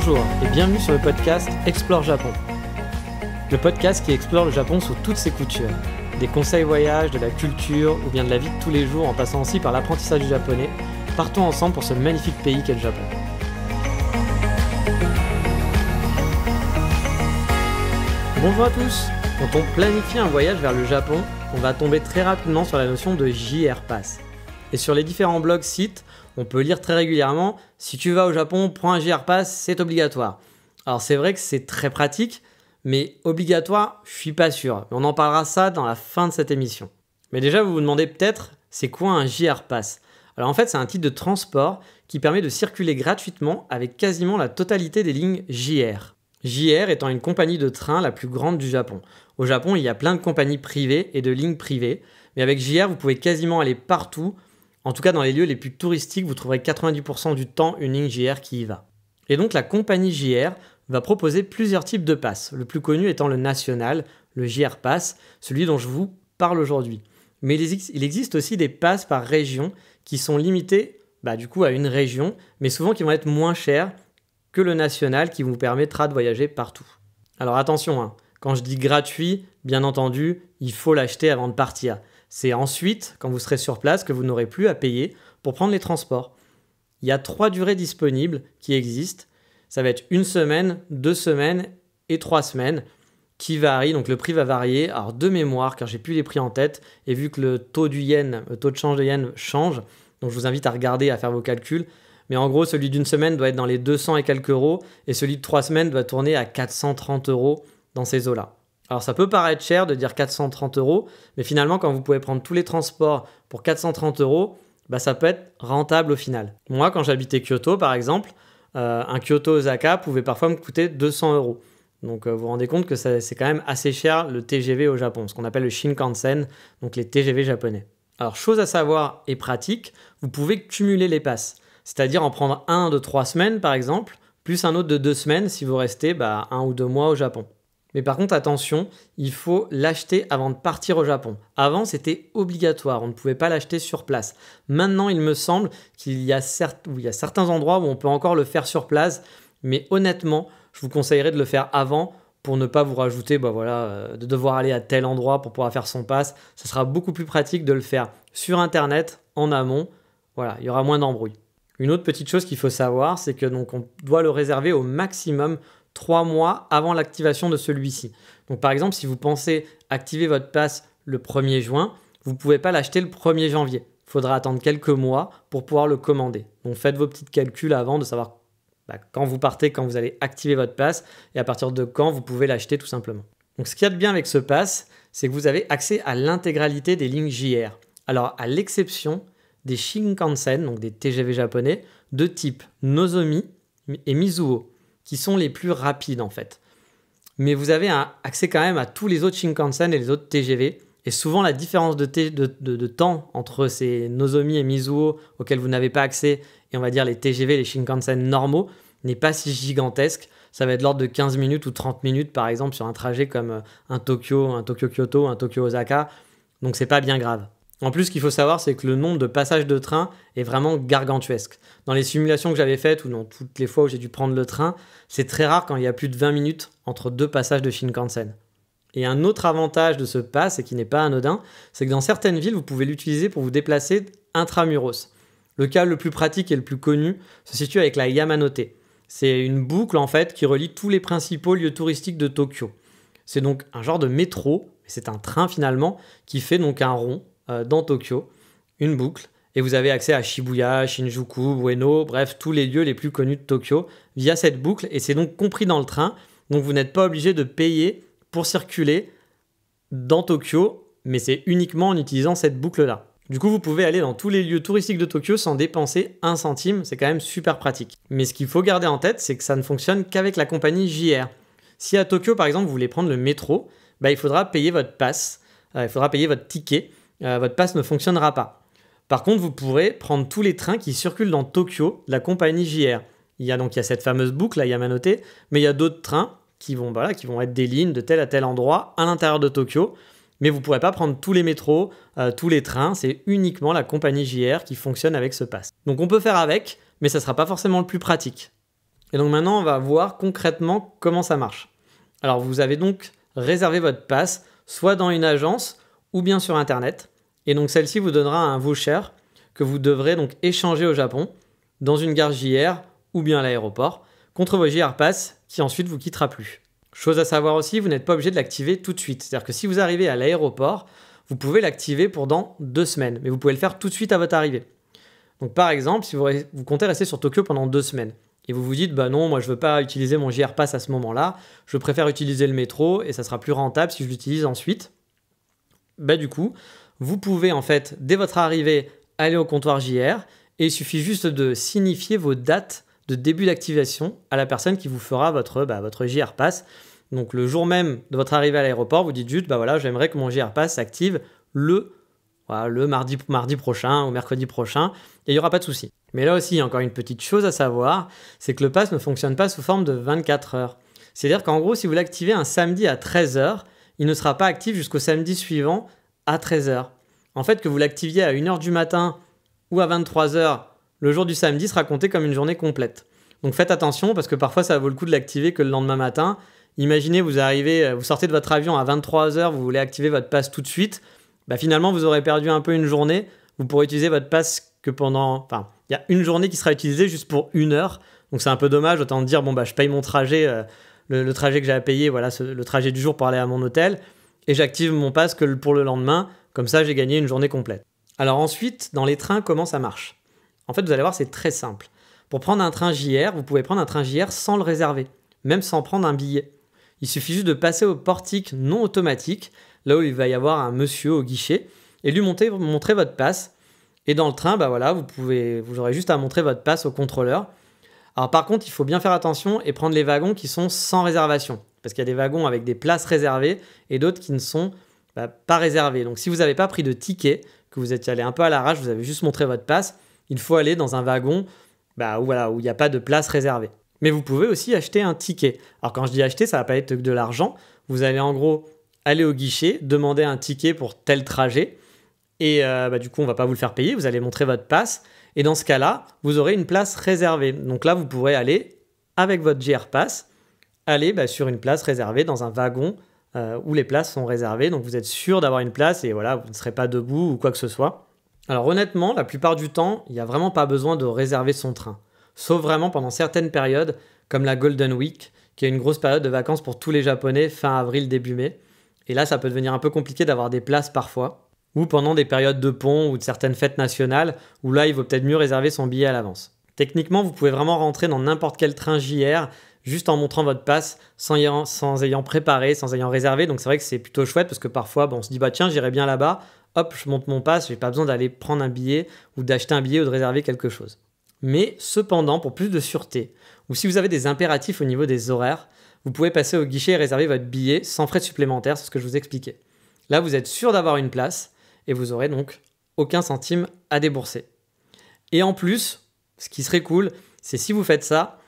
Bonjour et bienvenue sur le podcast Explore Japon. Le podcast qui explore le Japon sous toutes ses coutures. Des conseils voyages, de la culture ou bien de la vie de tous les jours en passant aussi par l'apprentissage du japonais. Partons ensemble pour ce magnifique pays qu'est le Japon. Bonjour à tous. Quand on planifie un voyage vers le Japon, on va tomber très rapidement sur la notion de JR Pass. Et sur les différents blogs, sites, on peut lire très régulièrement « Si tu vas au Japon, prends un JR Pass, c'est obligatoire ». Alors c'est vrai que c'est très pratique, mais obligatoire, je suis pas sûr. On en parlera ça dans la fin de cette émission. Mais déjà, vous vous demandez peut-être, c'est quoi un JR Pass ? Alors en fait, c'est un titre de transport qui permet de circuler gratuitement avec quasiment la totalité des lignes JR. JR étant une compagnie de train la plus grande du Japon. Au Japon, il y a plein de compagnies privées et de lignes privées, mais avec JR, vous pouvez quasiment aller partout. En tout cas, dans les lieux les plus touristiques, vous trouverez 90% du temps une ligne JR qui y va. Et donc, la compagnie JR va proposer plusieurs types de passes, le plus connu étant le national, le JR Pass, celui dont je vous parle aujourd'hui. Mais il existe aussi des passes par région qui sont limitées à une région, mais souvent qui vont être moins chères que le national qui vous permettra de voyager partout. Alors attention, quand je dis gratuit, bien entendu, il faut l'acheter avant de partir. C'est ensuite, quand vous serez sur place, que vous n'aurez plus à payer pour prendre les transports. Il y a 3 durées disponibles qui existent. Ça va être 1 semaine, 2 semaines et 3 semaines qui varient. Donc le prix va varier. Alors de mémoire, car j'ai plus les prix en tête, et vu que le taux du yen, le taux de change de yen change, donc je vous invite à regarder, à faire vos calculs. Mais en gros, celui d'1 semaine doit être dans les 200 et quelques euros, et celui de 3 semaines doit tourner à 430 euros dans ces eaux-là. Alors ça peut paraître cher de dire 430 euros, mais finalement quand vous pouvez prendre tous les transports pour 430 euros, ça peut être rentable au final. Moi quand j'habitais Kyoto par exemple, un Kyoto-Osaka pouvait parfois me coûter 200 euros. Donc vous vous rendez compte que c'est quand même assez cher le TGV au Japon, ce qu'on appelle le Shinkansen, donc les TGV japonais. Alors chose à savoir et pratique, vous pouvez cumuler les passes, c'est-à-dire en prendre un de 3 semaines par exemple, plus un autre de 2 semaines si vous restez 1 ou 2 mois au Japon. Mais par contre, attention, il faut l'acheter avant de partir au Japon. Avant, c'était obligatoire, on ne pouvait pas l'acheter sur place. Maintenant, il me semble qu'il y a certains endroits où on peut encore le faire sur place, mais honnêtement, je vous conseillerais de le faire avant pour ne pas vous rajouter de devoir aller à tel endroit pour pouvoir faire son pass. Ça sera beaucoup plus pratique de le faire sur Internet, en amont. Voilà, il y aura moins d'embrouilles. Une autre petite chose qu'il faut savoir, c'est que on doit le réserver au maximum 3 mois avant l'activation de celui-ci. Donc par exemple, si vous pensez activer votre pass le 1er juin, vous ne pouvez pas l'acheter le 1er janvier. Il faudra attendre quelques mois pour pouvoir le commander. Donc faites vos petits calculs avant de savoir quand vous partez, quand vous allez activer votre pass et à partir de quand vous pouvez l'acheter tout simplement. Donc ce qu'il y a de bien avec ce pass, c'est que vous avez accès à l'intégralité des lignes JR. Alors à l'exception des Shinkansen, donc des TGV japonais, de type Nozomi et Mizuho, qui sont les plus rapides en fait. Mais vous avez accès quand même à tous les autres Shinkansen et les autres TGV. Et souvent, la différence de temps entre ces Nozomi et Mizuho auxquels vous n'avez pas accès et on va dire les TGV, les Shinkansen normaux, n'est pas si gigantesque. Ça va être de l'ordre de 15 minutes ou 30 minutes par exemple sur un trajet comme un Tokyo-Kyoto, un Tokyo-Osaka. Donc c'est pas bien grave. En plus, ce qu'il faut savoir, c'est que le nombre de passages de train est vraiment gargantuesque. Dans les simulations que j'avais faites ou dans toutes les fois où j'ai dû prendre le train, c'est très rare quand il y a plus de 20 minutes entre 2 passages de Shinkansen. Et un autre avantage de ce pass, et qui n'est pas anodin, c'est que dans certaines villes, vous pouvez l'utiliser pour vous déplacer intramuros. Le cas le plus pratique et le plus connu se situe avec la Yamanote. C'est une boucle en fait qui relie tous les principaux lieux touristiques de Tokyo. C'est donc un genre de métro, c'est un train finalement, qui fait donc un rond dans Tokyo, une boucle, et vous avez accès à Shibuya, Shinjuku, Ueno, bref, tous les lieux les plus connus de Tokyo via cette boucle, et c'est donc compris dans le train, donc vous n'êtes pas obligé de payer pour circuler dans Tokyo, mais c'est uniquement en utilisant cette boucle-là. Du coup, vous pouvez aller dans tous les lieux touristiques de Tokyo sans dépenser 1 centime, c'est quand même super pratique. Mais ce qu'il faut garder en tête, c'est que ça ne fonctionne qu'avec la compagnie JR. Si à Tokyo, par exemple, vous voulez prendre le métro, il faudra payer votre pass, il faudra payer votre ticket, votre pass ne fonctionnera pas. Par contre, vous pourrez prendre tous les trains qui circulent dans Tokyo, la compagnie JR. Il y a cette fameuse boucle, la Yamanote, mais il y a d'autres trains qui vont être des lignes de tel à tel endroit à l'intérieur de Tokyo. Mais vous ne pourrez pas prendre tous les métros, tous les trains, c'est uniquement la compagnie JR qui fonctionne avec ce pass. Donc on peut faire avec, mais ça ne sera pas forcément le plus pratique. Et donc maintenant, on va voir concrètement comment ça marche. Alors vous avez donc réservé votre pass soit dans une agence ou bien sur Internet. Et donc celle-ci vous donnera un voucher que vous devrez donc échanger au Japon dans une gare JR ou bien à l'aéroport contre vos JR Pass qui ensuite vous quittera plus. Chose à savoir aussi, vous n'êtes pas obligé de l'activer tout de suite. C'est-à-dire que si vous arrivez à l'aéroport, vous pouvez l'activer pendant 2 semaines, mais vous pouvez le faire tout de suite à votre arrivée. Donc par exemple, si vous comptez rester sur Tokyo pendant 2 semaines et vous vous dites bah non, moi je veux pas utiliser mon JR Pass à ce moment-là, je préfère utiliser le métro et ça sera plus rentable si je l'utilise ensuite. Bah du coup, vous pouvez en fait dès votre arrivée aller au comptoir JR et il suffit juste de signifier vos dates de début d'activation à la personne qui vous fera votre JR Pass. Donc le jour même de votre arrivée à l'aéroport, vous dites juste bah voilà, j'aimerais que mon JR Pass s'active le mardi prochain ou mercredi prochain et il n'y aura pas de souci. Mais là aussi, il y a encore une petite chose à savoir, c'est que le pass ne fonctionne pas sous forme de 24 heures. C'est-à-dire qu'en gros, si vous l'activez un samedi à 13h, il ne sera pas actif jusqu'au samedi suivant à 13h. En fait, que vous l'activiez à 1h du matin ou à 23h, le jour du samedi sera compté comme une journée complète. Donc faites attention parce que parfois ça vaut le coup de l'activer que le lendemain matin. Imaginez, vous sortez de votre avion à 23h, vous voulez activer votre pass tout de suite. Bah finalement, vous aurez perdu un peu une journée. Vous pourrez utiliser votre pass que pendant... Enfin, il y a une journée qui sera utilisée juste pour 1 heure. Donc c'est un peu dommage, autant dire, bon bah je paye mon trajet, le trajet que j'ai à payer, voilà, le trajet du jour pour aller à mon hôtel. Et j'active mon pass que pour le lendemain. Comme ça, j'ai gagné une journée complète. Alors ensuite, dans les trains, comment ça marche ? En fait, vous allez voir, c'est très simple. Pour prendre un train JR, vous pouvez prendre un train JR sans le réserver, même sans prendre un billet. Il suffit juste de passer au portique non automatique, là où il va y avoir un monsieur au guichet, et lui montrer votre passe. Et dans le train, bah voilà, vous aurez juste à montrer votre passe au contrôleur. Alors par contre, il faut bien faire attention et prendre les wagons qui sont sans réservation, parce qu'il y a des wagons avec des places réservées et d'autres qui ne sont pas réservés. Donc si vous n'avez pas pris de ticket, que vous êtes allé un peu à l'arrache, vous avez juste montré votre passe, il faut aller dans un wagon où il n'y a pas de place réservée. Mais vous pouvez aussi acheter un ticket. Alors quand je dis acheter, ça ne va pas être de l'argent. Vous allez en gros aller au guichet, demander un ticket pour tel trajet. Et du coup, on ne va pas vous le faire payer. Vous allez montrer votre passe. Et dans ce cas-là, vous aurez une place réservée. Donc là, vous pourrez aller avec votre JR Pass, aller sur une place réservée dans un wagon où les places sont réservées. Donc vous êtes sûr d'avoir une place et voilà, vous ne serez pas debout ou quoi que ce soit. Alors honnêtement, la plupart du temps, il n'y a vraiment pas besoin de réserver son train. Sauf vraiment pendant certaines périodes, comme la Golden Week, qui est une grosse période de vacances pour tous les Japonais, fin avril, début mai. Et là, ça peut devenir un peu compliqué d'avoir des places parfois. Ou pendant des périodes de pont ou de certaines fêtes nationales, où là, il vaut peut-être mieux réserver son billet à l'avance. Techniquement, vous pouvez vraiment rentrer dans n'importe quel train JR, juste en montrant votre passe, sans ayant préparé, sans ayant réservé. Donc c'est vrai que c'est plutôt chouette, parce que parfois, on se dit, tiens, j'irai bien là-bas, hop, je monte mon pass, j'ai pas besoin d'aller prendre un billet, ou d'acheter un billet, ou de réserver quelque chose. Mais cependant, pour plus de sûreté, ou si vous avez des impératifs au niveau des horaires, vous pouvez passer au guichet et réserver votre billet sans frais supplémentaires, c'est ce que je vous expliquais. Là, vous êtes sûr d'avoir une place et vous aurez donc aucun centime à débourser. Et en plus, ce qui serait cool, c'est si vous faites ça,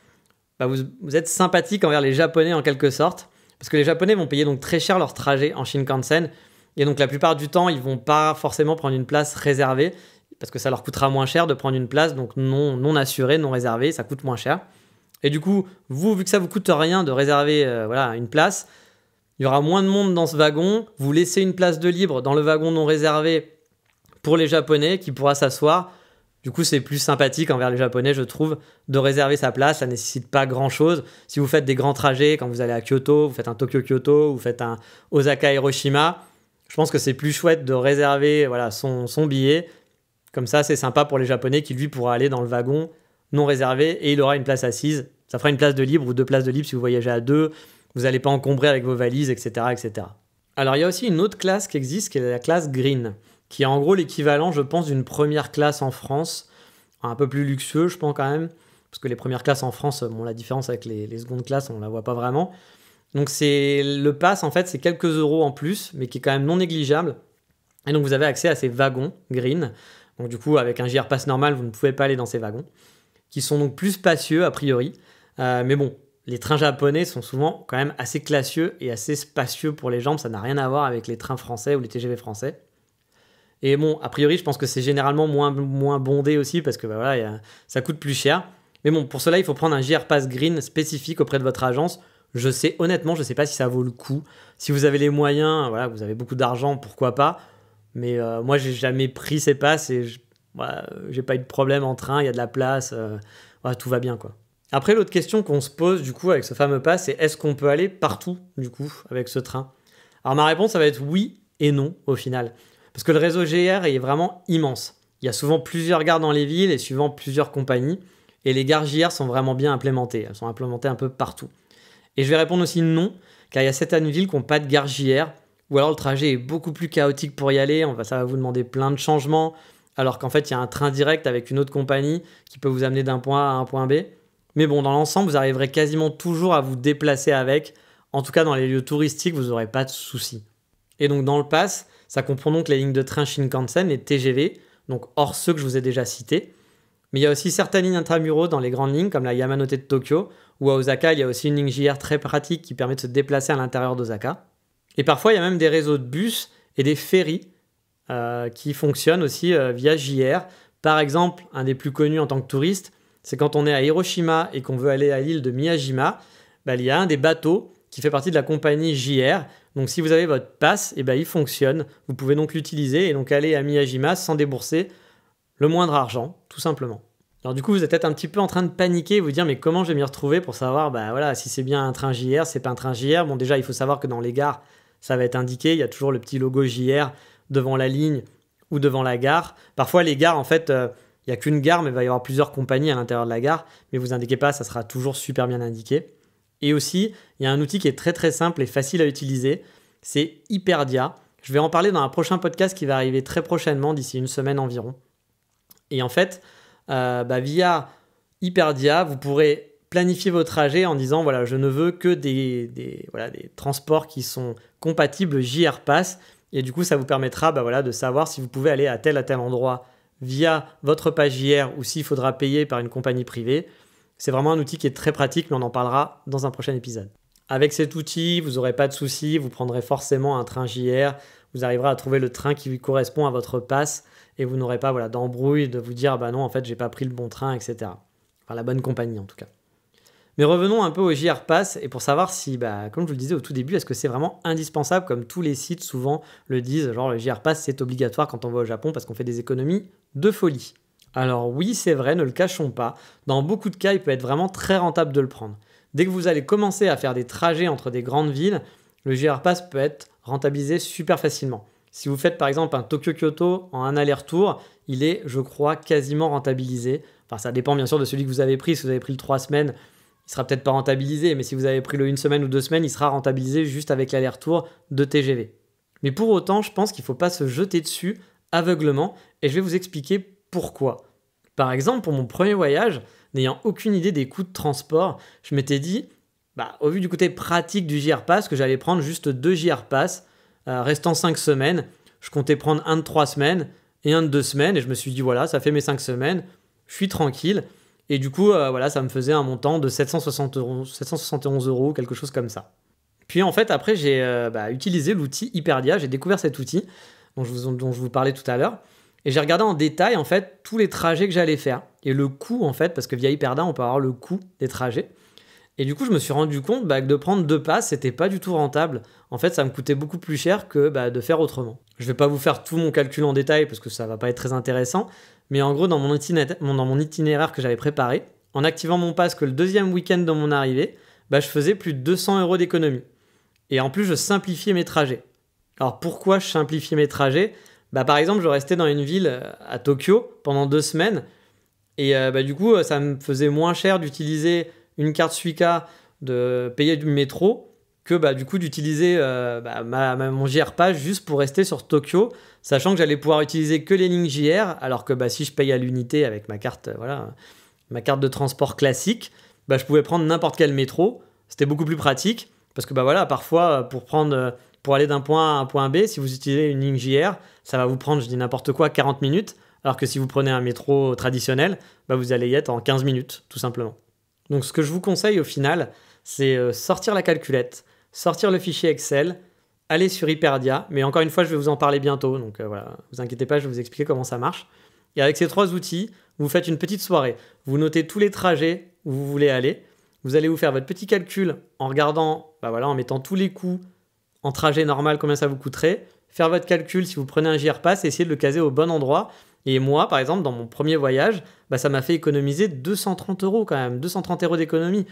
vous êtes sympathique envers les Japonais en quelque sorte, parce que les Japonais vont payer donc très cher leur trajet en Shinkansen, et donc la plupart du temps, ils vont pas forcément prendre une place réservée, parce que ça leur coûtera moins cher de prendre une place donc non assurée, non réservée, ça coûte moins cher. Et du coup, vu que ça vous coûte rien de réserver une place, il y aura moins de monde dans ce wagon, vous laissez une place de libre dans le wagon non réservé pour les Japonais qui pourra s'asseoir. Du coup, c'est plus sympathique envers les Japonais, je trouve, de réserver sa place. Ça ne nécessite pas grand-chose. Si vous faites des grands trajets, quand vous allez à Kyoto, vous faites un Tokyo-Kyoto, vous faites un Osaka-Hiroshima, je pense que c'est plus chouette de réserver son billet. Comme ça, c'est sympa pour les Japonais qui, lui, pourra aller dans le wagon non réservé et il aura une place assise. Ça fera une place de libre ou 2 places de libre si vous voyagez à 2. Vous n'allez pas encombrer avec vos valises, etc., etc. Alors, il y a aussi une autre classe qui existe, qui est la classe Green, qui est en gros l'équivalent, je pense, d'une première classe en France. Un peu plus luxueux, je pense quand même, parce que les premières classes en France, la différence avec les secondes classes, on ne la voit pas vraiment. Donc, le pass, en fait, c'est quelques euros en plus, mais qui est quand même non négligeable. Et donc, vous avez accès à ces wagons Green. Donc, du coup, avec un JR Pass normal, vous ne pouvez pas aller dans ces wagons, qui sont donc plus spacieux, a priori. Mais bon, les trains japonais sont souvent quand même assez classieux et assez spacieux pour les jambes. Ça n'a rien à voir avec les trains français ou les TGV français. Et bon, a priori, je pense que c'est généralement moins bondé aussi parce que ça coûte plus cher. Mais bon, pour cela, il faut prendre un JR Pass Green spécifique auprès de votre agence. Honnêtement, je sais pas si ça vaut le coup. Si vous avez les moyens, voilà, vous avez beaucoup d'argent, pourquoi pas. Mais moi, j'ai jamais pris ces passes et voilà, j'ai pas eu de problème en train, il y a de la place, voilà, tout va bien, quoi. Après, l'autre question qu'on se pose du coup avec ce fameux pass, c'est est-ce qu'on peut aller partout du coup avec ce train? Alors ma réponse, ça va être oui et non au final. Parce que le réseau GR est vraiment immense. Il y a souvent plusieurs gares dans les villes et suivant plusieurs compagnies. Et les gares JR sont vraiment bien implémentées. Elles sont implémentées un peu partout. Et je vais répondre aussi non, car il y a certaines villes qui n'ont pas de gare JR, ou alors le trajet est beaucoup plus chaotique pour y aller, ça va vous demander plein de changements, alors qu'en fait il y a un train direct avec une autre compagnie qui peut vous amener d'un point A à un point B. Mais bon, dans l'ensemble, vous arriverez quasiment toujours à vous déplacer avec. En tout cas, dans les lieux touristiques, vous n'aurez pas de soucis. Et donc dans le pass, ça comprend donc les lignes de train Shinkansen et TGV, donc hors ceux que je vous ai déjà cités. Mais il y a aussi certaines lignes intramuros dans les grandes lignes, comme la Yamanote de Tokyo, ou à Osaka, il y a aussi une ligne JR très pratique qui permet de se déplacer à l'intérieur d'Osaka. Et parfois, il y a même des réseaux de bus et des ferries qui fonctionnent aussi via JR. Par exemple, un des plus connus en tant que touriste, c'est quand on est à Hiroshima et qu'on veut aller à l'île de Miyajima, il y a un des bateaux qui fait partie de la compagnie JR. Donc si vous avez votre pass, il fonctionne. Vous pouvez donc l'utiliser et donc aller à Miyajima sans débourser le moindre argent, tout simplement. Alors du coup, vous êtes peut-être un petit peu en train de paniquer et vous dire mais comment je vais m'y retrouver pour savoir si c'est bien un train JR, c'est pas un train JR. Bon, déjà, il faut savoir que dans les gares, ça va être indiqué. Il y a toujours le petit logo JR devant la ligne ou devant la gare. Parfois, les gares, en fait, il n'y a qu'une gare, mais il va y avoir plusieurs compagnies à l'intérieur de la gare. Mais vous inquiétez pas, ça sera toujours super bien indiqué. Et aussi, il y a un outil qui est très très simple et facile à utiliser. C'est Hyperdia. Je vais en parler dans un prochain podcast qui va arriver très prochainement, d'ici une semaine environ. Et en fait, via Hyperdia, vous pourrez planifier vos trajets en disant voilà, je ne veux que des transports qui sont compatibles JR Pass. Et du coup, ça vous permettra de savoir si vous pouvez aller à tel endroit via votre page JR ou s'il faudra payer par une compagnie privée. C'est vraiment un outil qui est très pratique, mais on en parlera dans un prochain épisode. Avec cet outil, vous n'aurez pas de soucis, vous prendrez forcément un train JR, vous arriverez à trouver le train qui correspond à votre passe et vous n'aurez pas d'embrouille de vous dire non, en fait, j'ai pas pris le bon train, etc. Enfin, la bonne compagnie en tout cas. Mais revenons un peu au JR Pass et pour savoir si, comme je vous le disais au tout début, est-ce que c'est vraiment indispensable comme tous les sites souvent le disent, genre le JR Pass c'est obligatoire quand on va au Japon parce qu'on fait des économies de folie. Alors oui, c'est vrai, ne le cachons pas, dans beaucoup de cas, il peut être vraiment très rentable de le prendre. Dès que vous allez commencer à faire des trajets entre des grandes villes, le JR Pass peut être rentabilisé super facilement. Si vous faites par exemple un Tokyo-Kyoto en un aller-retour, il est, je crois, quasiment rentabilisé. Enfin, ça dépend bien sûr de celui que vous avez pris. Si vous avez pris le 3 semaines, il sera peut-être pas rentabilisé, mais si vous avez pris le 1 semaine ou 2 semaines, il sera rentabilisé juste avec l'aller-retour de TGV. Mais pour autant, je pense qu'il ne faut pas se jeter dessus aveuglement et je vais vous expliquer pourquoi. Par exemple, pour mon premier voyage, n'ayant aucune idée des coûts de transport, je m'étais dit, au vu du côté pratique du JR Pass, que j'allais prendre juste 2 JR Pass, restant 5 semaines. Je comptais prendre un de 3 semaines et un de 2 semaines et je me suis dit voilà, ça fait mes 5 semaines, je suis tranquille. Et du coup, ça me faisait un montant de 771 €, quelque chose comme ça. Puis en fait, après, j'ai utilisé l'outil Hyperdia, j'ai découvert cet outil dont je vous parlais tout à l'heure. Et j'ai regardé en détail en fait tous les trajets que j'allais faire et le coût en fait, parce que via Hyperdia, on peut avoir le coût des trajets. Et du coup, je me suis rendu compte que de prendre 2 passes, c'était pas du tout rentable. En fait, ça me coûtait beaucoup plus cher que de faire autrement. Je vais pas vous faire tout mon calcul en détail parce que ça va pas être très intéressant. Mais en gros, dans mon itinéraire que j'avais préparé, en activant mon pass que le 2e week-end de mon arrivée, je faisais plus de 200 € d'économie. Et en plus, je simplifiais mes trajets. Alors pourquoi je simplifiais mes trajets ? Par exemple, je restais dans une ville à Tokyo pendant 2 semaines. Et du coup, ça me faisait moins cher d'utiliser une carte Suica, de payer du métro, que du coup d'utiliser mon JR Pass juste pour rester sur Tokyo, sachant que j'allais pouvoir utiliser que les lignes JR, alors que si je paye à l'unité avec ma carte, ma carte de transport classique, je pouvais prendre n'importe quel métro. C'était beaucoup plus pratique, parce que parfois, pour aller d'un point A à un point B, si vous utilisez une ligne JR, ça va vous prendre, je dis n'importe quoi, 40 minutes, alors que si vous prenez un métro traditionnel, vous allez y être en 15 minutes, tout simplement. Donc ce que je vous conseille au final, c'est sortir la calculette, sortir le fichier Excel, aller sur Hyperdia, mais encore une fois, je vais vous en parler bientôt, donc vous inquiétez pas, je vais vous expliquer comment ça marche. Et avec ces 3 outils, vous faites une petite soirée. Vous notez tous les trajets où vous voulez aller. Vous allez vous faire votre petit calcul en regardant, en mettant tous les coûts en trajet normal, combien ça vous coûterait. Faire votre calcul si vous prenez un JR Pass et essayer de le caser au bon endroit. Et moi, par exemple, dans mon premier voyage, ça m'a fait économiser 230 € quand même, 230 € d'économie.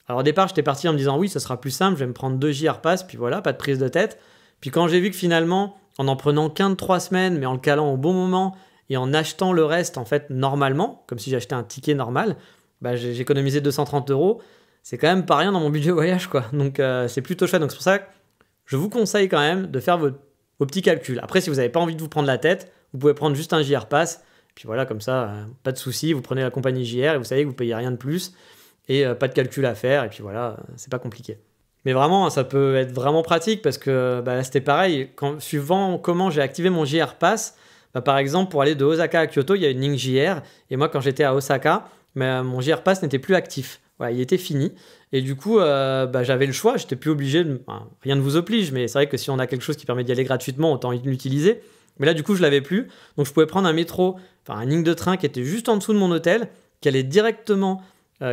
Alors au départ, j'étais parti en me disant oui, ça sera plus simple, je vais me prendre 2 JR Pass, puis voilà, pas de prise de tête. Puis quand j'ai vu que finalement, en prenant qu'un de 3 semaines, mais en le calant au bon moment et en achetant le reste en fait normalement, comme si j'achetais un ticket normal, j'ai économisé 230 €. C'est quand même pas rien dans mon budget voyage, quoi. Donc c'est plutôt chouette. Donc c'est pour ça que je vous conseille quand même de faire vos petits calculs. Après, si vous n'avez pas envie de vous prendre la tête, vous pouvez prendre juste un JR Pass. Puis voilà, comme ça, pas de souci. Vous prenez la compagnie JR et vous savez que vous payez rien de plus. Et pas de calcul à faire. Et puis voilà, c'est pas compliqué. Mais vraiment, ça peut être vraiment pratique parce que là, c'était pareil. Suivant comment j'ai activé mon JR Pass, par exemple, pour aller de Osaka à Kyoto, il y a une ligne JR. Et moi, quand j'étais à Osaka, mon JR Pass n'était plus actif. Voilà, il était fini. Et du coup, j'avais le choix. J'étais plus obligé rien ne vous oblige, mais c'est vrai que si on a quelque chose qui permet d'y aller gratuitement, autant l'utiliser. Mais là, du coup, je l'avais plus. Donc, je pouvais prendre un métro, une ligne de train qui était juste en dessous de mon hôtel, qui allait directement,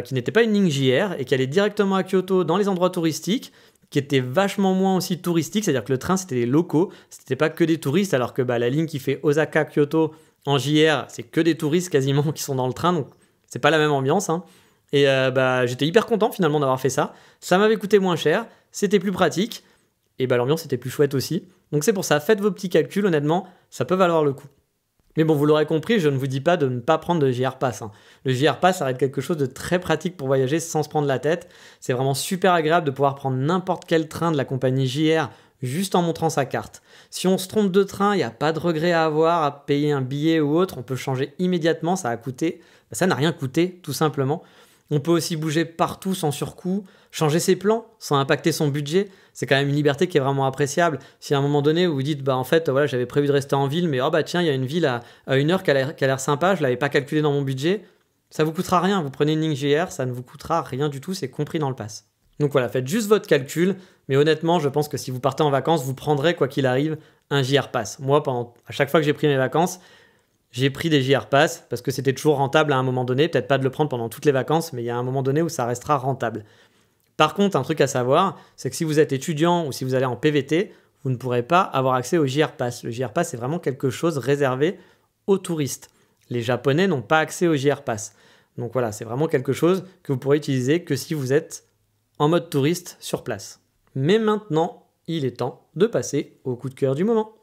qui n'était pas une ligne JR, et qui allait directement à Kyoto dans les endroits touristiques, qui était vachement moins aussi touristique. C'est-à-dire que le train, c'était des locaux. C'était pas que des touristes, alors que la ligne qui fait Osaka-Kyoto en JR, c'est que des touristes quasiment qui sont dans le train. Donc, c'est pas la même ambiance, hein. Et j'étais hyper content finalement d'avoir fait ça. Ça m'avait coûté moins cher, c'était plus pratique, et l'ambiance était plus chouette aussi. Donc c'est pour ça, faites vos petits calculs, honnêtement, ça peut valoir le coup. Mais bon, vous l'aurez compris, je ne vous dis pas de ne pas prendre de JR Pass, hein. Le JR Pass, ça reste quelque chose de très pratique pour voyager sans se prendre la tête. C'est vraiment super agréable de pouvoir prendre n'importe quel train de la compagnie JR juste en montrant sa carte. Si on se trompe de train, il n'y a pas de regret à avoir, à payer un billet ou autre, on peut changer immédiatement, ça n'a rien coûté, tout simplement. On peut aussi bouger partout sans surcoût, changer ses plans sans impacter son budget. C'est quand même une liberté qui est vraiment appréciable. Si à un moment donné, vous vous dites, j'avais prévu de rester en ville, mais tiens, il y a une ville à 1 heure qui a l'air sympa, je ne l'avais pas calculé dans mon budget, ça ne vous coûtera rien. Vous prenez une ligne JR, ça ne vous coûtera rien du tout, c'est compris dans le pass. Donc voilà, faites juste votre calcul, mais honnêtement, je pense que si vous partez en vacances, vous prendrez, quoi qu'il arrive, un JR Pass. Moi, à chaque fois que j'ai pris mes vacances, j'ai pris des JR Pass parce que c'était toujours rentable à un moment donné. Peut-être pas de le prendre pendant toutes les vacances, mais il y a un moment donné où ça restera rentable. Par contre, un truc à savoir, c'est que si vous êtes étudiant ou si vous allez en PVT, vous ne pourrez pas avoir accès au JR Pass. Le JR Pass, c'est vraiment quelque chose réservé aux touristes. Les Japonais n'ont pas accès au JR Pass. Donc voilà, c'est vraiment quelque chose que vous pourrez utiliser que si vous êtes en mode touriste sur place. Mais maintenant, il est temps de passer au coup de cœur du moment.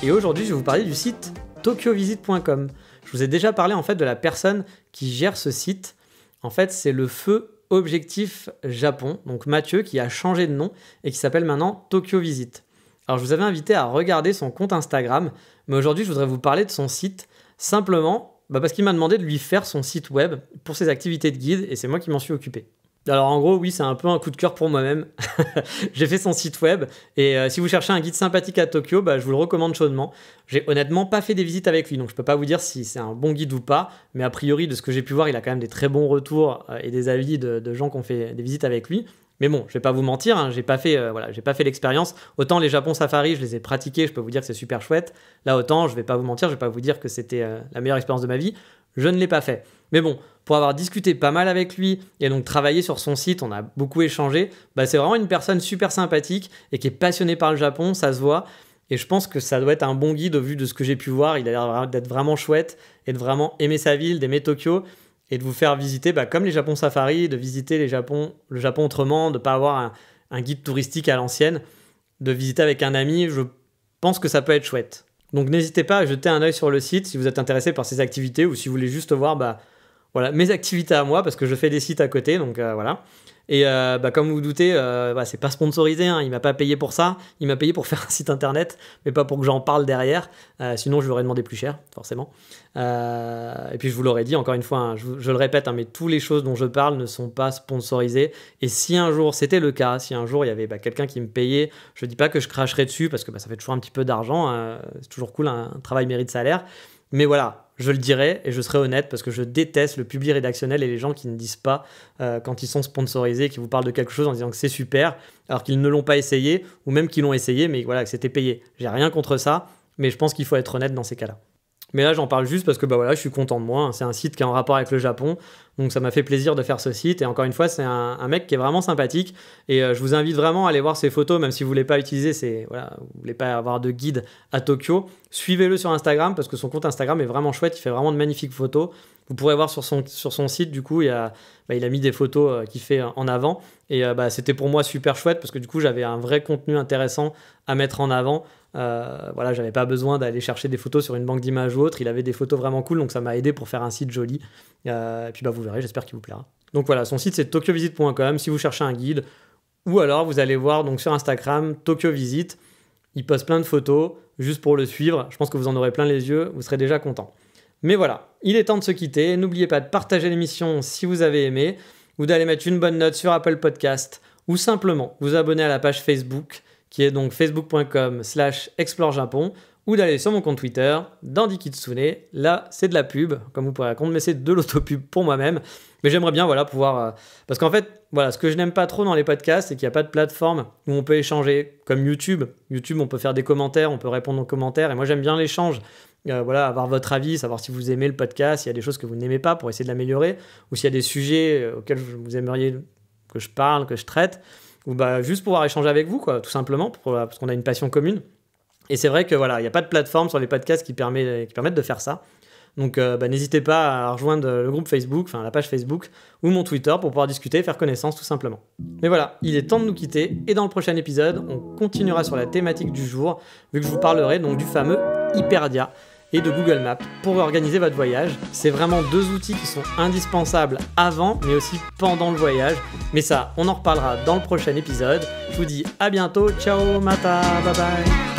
Et aujourd'hui, je vais vous parler du site tokyovisit.com. Je vous ai déjà parlé en fait de la personne qui gère ce site. En fait, c'est le feu Objectif Japon, donc Mathieu, qui a changé de nom et qui s'appelle maintenant Tokyo Visit. Alors, je vous avais invité à regarder son compte Instagram, mais aujourd'hui, je voudrais vous parler de son site simplement parce qu'il m'a demandé de lui faire son site web pour ses activités de guide et c'est moi qui m'en suis occupé. Alors en gros, oui, c'est un peu un coup de cœur pour moi-même. J'ai fait son site web et si vous cherchez un guide sympathique à Tokyo, je vous le recommande chaudement. J'ai honnêtement pas fait des visites avec lui, donc je peux pas vous dire si c'est un bon guide ou pas, mais a priori, de ce que j'ai pu voir, il a quand même des très bons retours et des avis de gens qui ont fait des visites avec lui. Mais bon, je vais pas vous mentir, hein, j'ai pas fait l'expérience. Autant les Japon Safari, je les ai pratiqués, je peux vous dire que c'est super chouette. Là, autant, je vais pas vous mentir, je vais pas vous dire que c'était la meilleure expérience de ma vie. Je ne l'ai pas fait. Mais bon, pour avoir discuté pas mal avec lui et donc travaillé sur son site, on a beaucoup échangé. C'est vraiment une personne super sympathique et qui est passionnée par le Japon, ça se voit. Et je pense que ça doit être un bon guide au vu de ce que j'ai pu voir. Il a l'air d'être vraiment chouette et de vraiment aimer sa ville, d'aimer Tokyo et de vous faire visiter, comme les Japon Safari, de visiter le Japon autrement, de ne pas avoir un guide touristique à l'ancienne, de visiter avec un ami. Je pense que ça peut être chouette. Donc n'hésitez pas à jeter un œil sur le site si vous êtes intéressé par ces activités ou si vous voulez juste voir mes activités à moi parce que je fais des sites à côté. Donc voilà. Et comme vous vous doutez, c'est pas sponsorisé, hein, il m'a pas payé pour ça, il m'a payé pour faire un site internet, mais pas pour que j'en parle derrière, sinon je lui aurais demandé plus cher, forcément. Et puis je vous l'aurais dit, encore une fois, hein, je le répète, hein, mais toutes les choses dont je parle ne sont pas sponsorisées, et si un jour c'était le cas, si un jour il y avait quelqu'un qui me payait, je dis pas que je cracherais dessus, parce que ça fait toujours un petit peu d'argent, c'est toujours cool, un travail mérite salaire, mais voilà, je le dirai et je serai honnête parce que je déteste le public rédactionnel et les gens qui ne disent pas quand ils sont sponsorisés, qui vous parlent de quelque chose en disant que c'est super alors qu'ils ne l'ont pas essayé ou même qu'ils l'ont essayé mais voilà, que c'était payé. J'ai rien contre ça, mais je pense qu'il faut être honnête dans ces cas-là. Mais là, j'en parle juste parce que voilà, je suis content de moi. C'est un site qui est en rapport avec le Japon. Donc, ça m'a fait plaisir de faire ce site. Et encore une fois, c'est un mec qui est vraiment sympathique. Et je vous invite vraiment à aller voir ses photos, même si vous ne voulez pas utiliser, vous voulez pas avoir de guide à Tokyo. Suivez-le sur Instagram parce que son compte Instagram est vraiment chouette. Il fait vraiment de magnifiques photos. Vous pourrez voir sur son site, du coup, il a mis des photos qu'il fait en avant. Et c'était pour moi super chouette parce que du coup, j'avais un vrai contenu intéressant à mettre en avant. J'avais pas besoin d'aller chercher des photos sur une banque d'images ou autre. Il avait des photos vraiment cool, donc ça m'a aidé pour faire un site joli. Et puis vous verrez, j'espère qu'il vous plaira. Donc voilà, son site c'est tokyovisit.com si vous cherchez un guide. Ou alors vous allez voir donc sur Instagram, Tokyo Visit. Il poste plein de photos juste pour le suivre. Je pense que vous en aurez plein les yeux, vous serez déjà content. Mais voilà, il est temps de se quitter. N'oubliez pas de partager l'émission si vous avez aimé, ou d'aller mettre une bonne note sur Apple Podcast, ou simplement vous abonner à la page Facebook, qui est donc facebook.com/explorejapon, ou d'aller sur mon compte Twitter, Dandy Kitsune. Là, c'est de la pub, comme vous pourrez raconter, mais c'est de l'autopub pour moi-même. Mais j'aimerais bien pouvoir... Parce qu'en fait, ce que je n'aime pas trop dans les podcasts, c'est qu'il n'y a pas de plateforme où on peut échanger, comme YouTube. YouTube, on peut faire des commentaires, on peut répondre aux commentaires, et moi j'aime bien l'échange. Avoir votre avis, savoir si vous aimez le podcast, s'il y a des choses que vous n'aimez pas pour essayer de l'améliorer, ou s'il y a des sujets auxquels vous aimeriez que je parle, que je traite, ou juste pouvoir échanger avec vous, tout simplement, parce qu'on a une passion commune. Et c'est vrai que il n'y a pas de plateforme sur les podcasts qui permettent de faire ça. Donc n'hésitez pas à rejoindre le groupe Facebook, la page Facebook, ou mon Twitter pour pouvoir discuter et faire connaissance tout simplement. Mais voilà, il est temps de nous quitter, et dans le prochain épisode, on continuera sur la thématique du jour, vu que je vous parlerai donc du fameux Hyperdia et de Google Maps pour organiser votre voyage. C'est vraiment deux outils qui sont indispensables avant, mais aussi pendant le voyage. Mais ça, on en reparlera dans le prochain épisode. Je vous dis à bientôt, ciao, mata, bye bye.